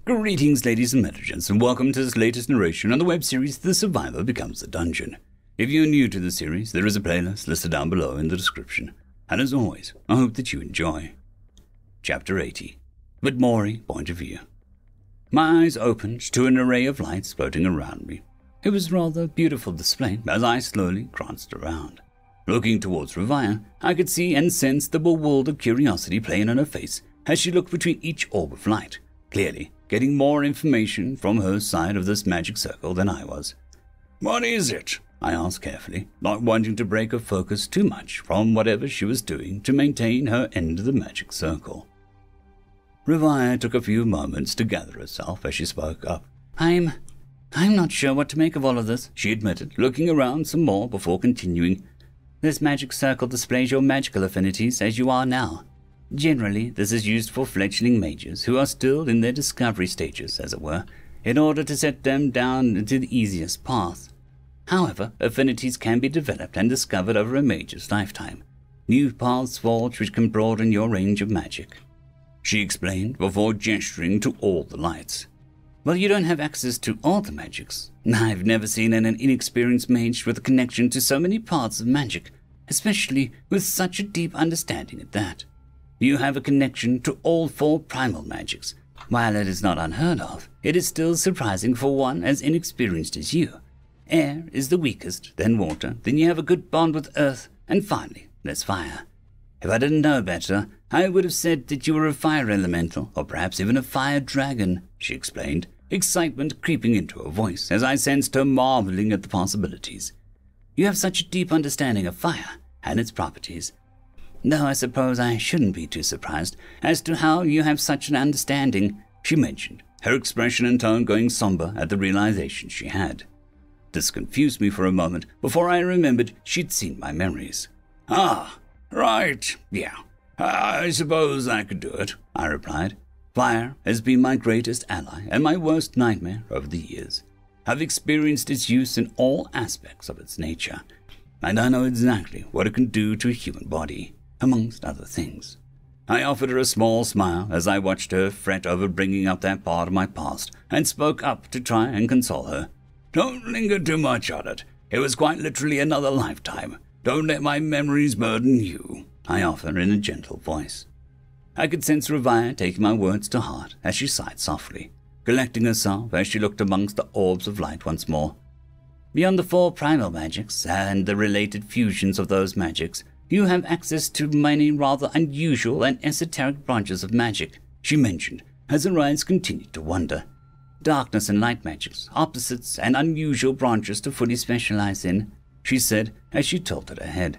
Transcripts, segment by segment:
Greetings, ladies and gents, and welcome to this latest narration on the web series The Survivor Becomes a Dungeon. If you're new to the series, there is a playlist listed down below in the description. And as always, I hope that you enjoy. Chapter 80. Vidmori Point of View. My eyes opened to an array of lights floating around me. It was rather a beautiful display as I slowly glanced around. Looking towards Ravaya, I could see and sense the bewildered curiosity playing on her face as she looked between each orb of light, clearly getting more information from her side of this magic circle than I was. "What is it?" I asked carefully, not wanting to break her focus too much from whatever she was doing to maintain her end of the magic circle. Ravaya took a few moments to gather herself as she spoke up. I'm not sure what to make of all of this," she admitted, looking around some more before continuing. "This magic circle displays your magical affinities as you are now. Generally, this is used for fledgling mages who are still in their discovery stages, as it were, in order to set them down into the easiest path. However, affinities can be developed and discovered over a mage's lifetime. New paths forged which can broaden your range of magic," she explained before gesturing to all the lights. "Well, you don't have access to all the magics. I've never seen an inexperienced mage with a connection to so many parts of magic, especially with such a deep understanding at that. You have a connection to all 4 primal magics. While it is not unheard of, it is still surprising for one as inexperienced as you. Air is the weakest, then water, then you have a good bond with earth, and finally, there's fire. If I didn't know better, I would have said that you were a fire elemental, or perhaps even a fire dragon," she explained, excitement creeping into her voice as I sensed her marveling at the possibilities. "You have such a deep understanding of fire and its properties. Though I suppose I shouldn't be too surprised as to how you have such an understanding," she mentioned, her expression and tone going somber at the realization she had. This confused me for a moment before I remembered she'd seen my memories. "Ah, right, yeah. I suppose I could do it," I replied. "Fire has been my greatest ally and my worst nightmare over the years. I've experienced its use in all aspects of its nature, and I know exactly what it can do to a human body, amongst other things." I offered her a small smile as I watched her fret over bringing up that part of my past and spoke up to try and console her. "Don't linger too much on it. It was quite literally another lifetime. Don't let my memories burden you," I offered in a gentle voice. I could sense Ravaya taking my words to heart as she sighed softly, collecting herself as she looked amongst the orbs of light once more. "Beyond the 4 primal magics and the related fusions of those magics, you have access to many rather unusual and esoteric branches of magic," she mentioned as her eyes continued to wander. "Darkness and light magics, opposites and unusual branches to fully specialize in," she said as she tilted her head.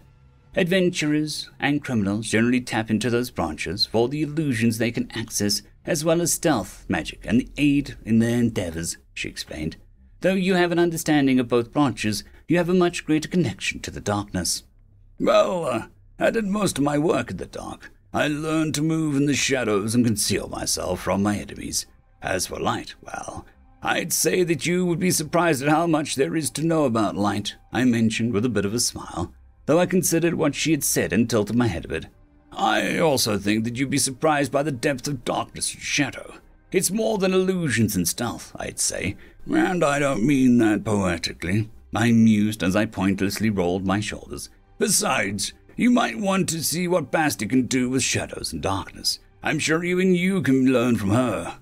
"Adventurers and criminals generally tap into those branches for the illusions they can access, as well as stealth magic and the aid in their endeavors," she explained. "Though you have an understanding of both branches, you have a much greater connection to the darkness." "Well, I did most of my work in the dark. I learned to move in the shadows and conceal myself from my enemies. As for light, well, I'd say that you would be surprised at how much there is to know about light," I mentioned with a bit of a smile, though I considered what she had said and tilted my head a bit. "I also think that you'd be surprised by the depth of darkness and shadow. It's more than illusions and stealth, I'd say, and I don't mean that poetically," I mused as I pointlessly rolled my shoulders. "Besides, you might want to see what Basti can do with shadows and darkness. I'm sure even you can learn from her."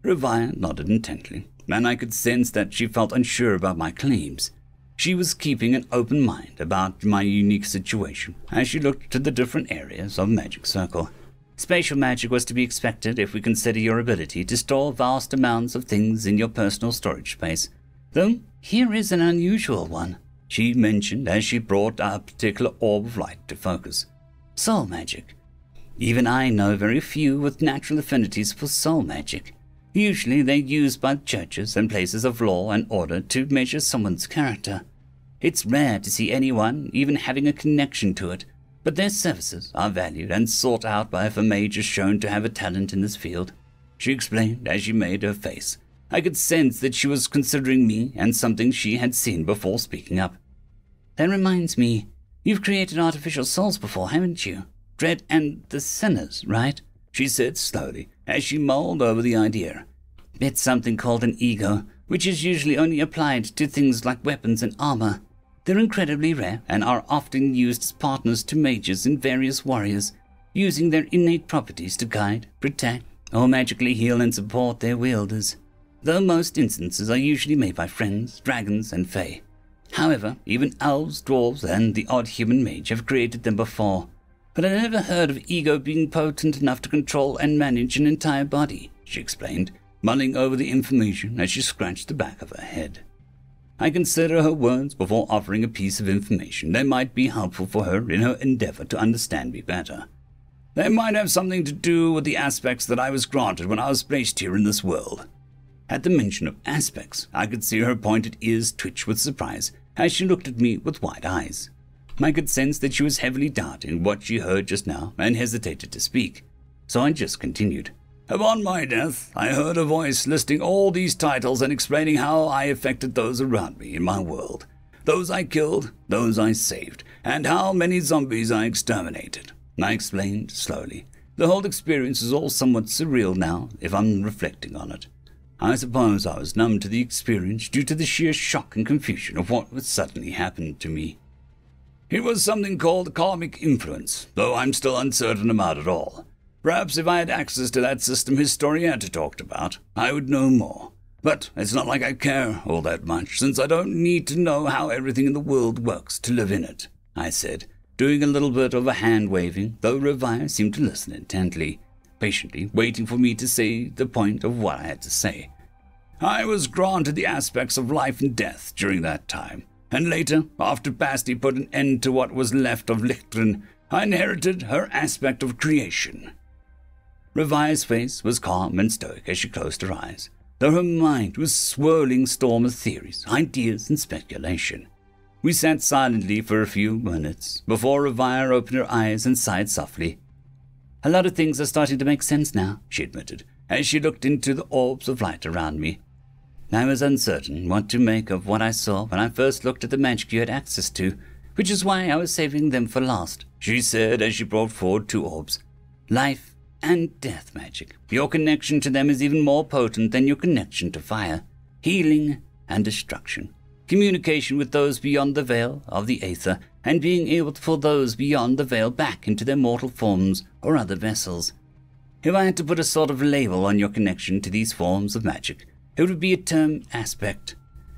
Ravaya nodded intently, and I could sense that she felt unsure about my claims. She was keeping an open mind about my unique situation as she looked to the different areas of Magic Circle. "Spatial magic was to be expected if we consider your ability to store vast amounts of things in your personal storage space. Though here is an unusual one," she mentioned as she brought a particular orb of light to focus. "Soul magic. Even I know very few with natural affinities for soul magic. Usually they're used by churches and places of law and order to measure someone's character. It's rare to see anyone even having a connection to it, but their services are valued and sought out by if a mage is shown to have a talent in this field," she explained as she made her face. I could sense that she was considering me and something she had seen before speaking up. "That reminds me, you've created artificial souls before, haven't you? Dread and the Sinners, right?" she said slowly as she mulled over the idea. It's something called an ego, which is usually only applied to things like weapons and armor. They're incredibly rare and are often used as partners to mages and various warriors, using their innate properties to guide, protect, or magically heal and support their wielders, though most instances are usually made by friends, dragons, and fae. However, even elves, dwarves, and the odd human mage have created them before, but I never heard of ego being potent enough to control and manage an entire body, she explained, mulling over the information as she scratched the back of her head. I consider her words before offering a piece of information that might be helpful for her in her endeavor to understand me better. They might have something to do with the aspects that I was granted when I was placed here in this world. At the mention of aspects, I could see her pointed ears twitch with surprise as she looked at me with wide eyes. I could sense that she was heavily doubting what she heard just now and hesitated to speak, so I just continued. Upon my death, I heard a voice listing all these titles and explaining how I affected those around me in my world, those I killed, those I saved, and how many zombies I exterminated. I explained slowly. The whole experience is all somewhat surreal now, if I'm reflecting on it. I suppose I was numb to the experience due to the sheer shock and confusion of what had suddenly happened to me. It was something called karmic influence, though I'm still uncertain about it all. Perhaps if I had access to that system Historietta talked about, I would know more. But it's not like I care all that much, since I don't need to know how everything in the world works to live in it, I said, doing a little bit of a hand-waving, though Revire seemed to listen intently, patiently waiting for me to say the point of what I had to say. I was granted the aspects of life and death during that time, and later, after Basti put an end to what was left of Lichtrin, I inherited her aspect of creation. Revire's face was calm and stoic as she closed her eyes, though her mind was a swirling storm of theories, ideas, and speculation. We sat silently for a few minutes before Revire opened her eyes and sighed softly. A lot of things are starting to make sense now, she admitted, as she looked into the orbs of light around me. I was uncertain what to make of what I saw when I first looked at the magic you had access to, which is why I was saving them for last, she said as she brought forward 2 orbs. Life and death magic. Your connection to them is even more potent than your connection to fire, healing, and destruction. Communication with those beyond the veil of the aether, and being able to pull those beyond the veil back into their mortal forms or other vessels. If I had to put a sort of label on your connection to these forms of magic, it would be a term aspect.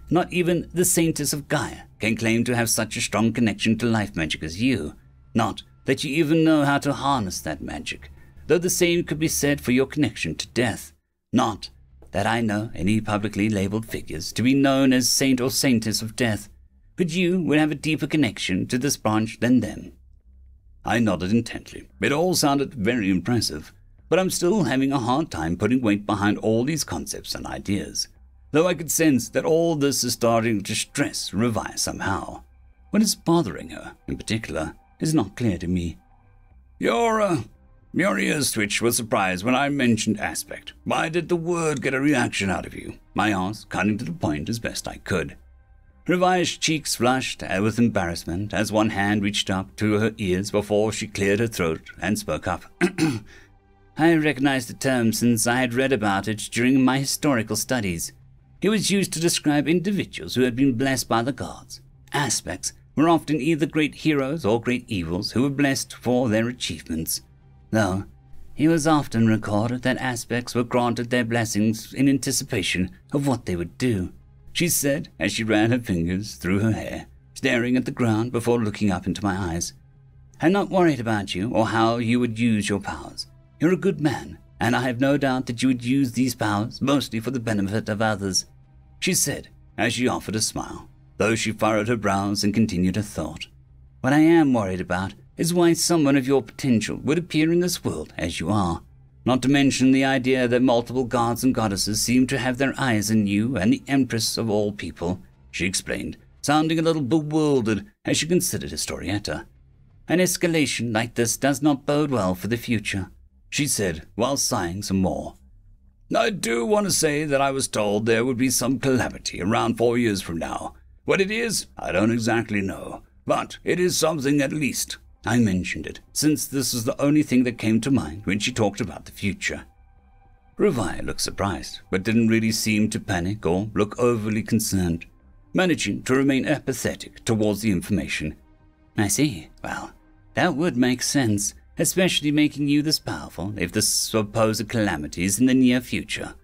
Not even the Saintess of Gaia can claim to have such a strong connection to life magic as you. Not that you even know how to harness that magic, though the same could be said for your connection to death. Not that I know any publicly labeled figures to be known as Saint or Saintess of Death, but you would have a deeper connection to this branch than them. I nodded intently. It all sounded very impressive, but I'm still having a hard time putting weight behind all these concepts and ideas, though I could sense that all this is starting to stress Revire somehow. What is bothering her, in particular, is not clear to me. Your ears twitched with surprise when I mentioned aspect. Why did the word get a reaction out of you? I asked, cutting to the point as best I could. Revire's cheeks flushed with embarrassment as one hand reached up to her ears before she cleared her throat and spoke up. I recognized the term since I had read about it during my historical studies. It was used to describe individuals who had been blessed by the gods. Aspects were often either great heroes or great evils who were blessed for their achievements, though it was often recorded that aspects were granted their blessings in anticipation of what they would do, she said as she ran her fingers through her hair, staring at the ground before looking up into my eyes. I'm not worried about you or how you would use your powers. You're a good man, and I have no doubt that you would use these powers mostly for the benefit of others, she said as she offered a smile, though she furrowed her brows and continued her thought. What I am worried about is why someone of your potential would appear in this world as you are, not to mention the idea that multiple gods and goddesses seem to have their eyes on you and the Empress of all people, she explained, sounding a little bewildered as she considered Historietta. An escalation like this does not bode well for the future, she said while sighing some more. I do want to say that I was told there would be some calamity around 4 years from now. What it is, I don't exactly know, but it is something at least. I mentioned it, since this is the only thing that came to mind when she talked about the future. Revai looked surprised, but didn't really seem to panic or look overly concerned, managing to remain apathetic towards the information. I see. Well, that would make sense, especially making you this powerful if the supposed calamity is in the near future.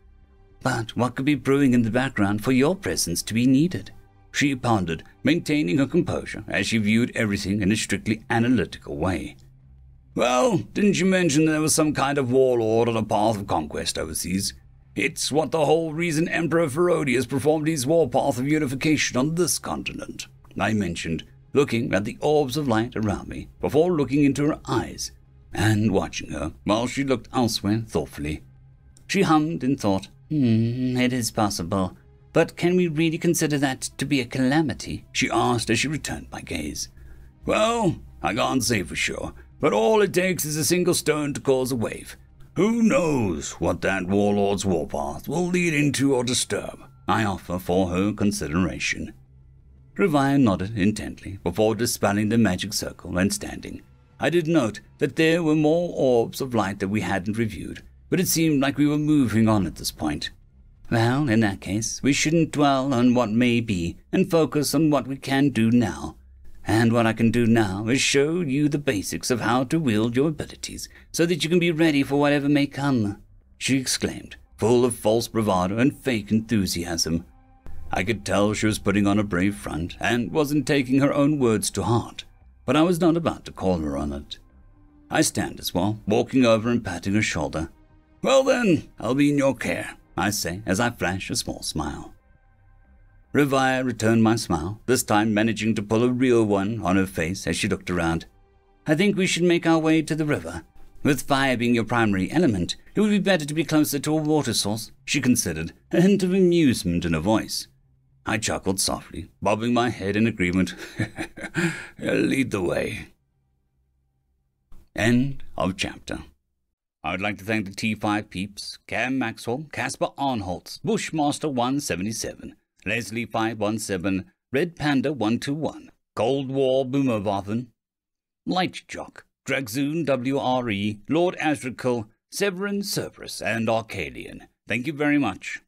But what could be brewing in the background for your presence to be needed? She pondered, maintaining her composure as she viewed everything in a strictly analytical way. Well, didn't you mention there was some kind of warlord on a path of conquest overseas? It's what the whole reason Emperor Ferodius performed his warpath of unification on this continent, I mentioned, looking at the orbs of light around me before looking into her eyes and watching her while she looked elsewhere thoughtfully. She hummed in thought. It is possible. But can we really consider that to be a calamity? She asked as she returned my gaze. Well, I can't say for sure, but all it takes is a single stone to cause a wave. Who knows what that warlord's warpath will lead into or disturb? I offer for her consideration. Revai nodded intently before dispelling the magic circle and standing. I did note that there were more orbs of light that we hadn't reviewed, but it seemed like we were moving on at this point. Well, in that case, we shouldn't dwell on what may be and focus on what we can do now. And what I can do now is show you the basics of how to wield your abilities so that you can be ready for whatever may come, she exclaimed, full of false bravado and fake enthusiasm. I could tell she was putting on a brave front and wasn't taking her own words to heart, but I was not about to call her on it. I stand as well, walking over and patting her shoulder. Well then, I'll be in your care, I say as I flash a small smile. Revai returned my smile, this time managing to pull a real one on her face as she looked around. I think we should make our way to the river. With fire being your primary element, it would be better to be closer to a water source, she considered, a hint of amusement in her voice. I chuckled softly, bobbing my head in agreement. Lead the way. End of chapter. I would like to thank the T5 peeps, Cam Maxwell, Casper Arnholtz, Bushmaster 177, Leslie 517, Red Panda 121, Cold War Boomerwaffen, Lightsjoc, Dragzoon W.R.E, Lord Azrekahl, Severin Cerberus, and Arcadian. Thank you very much.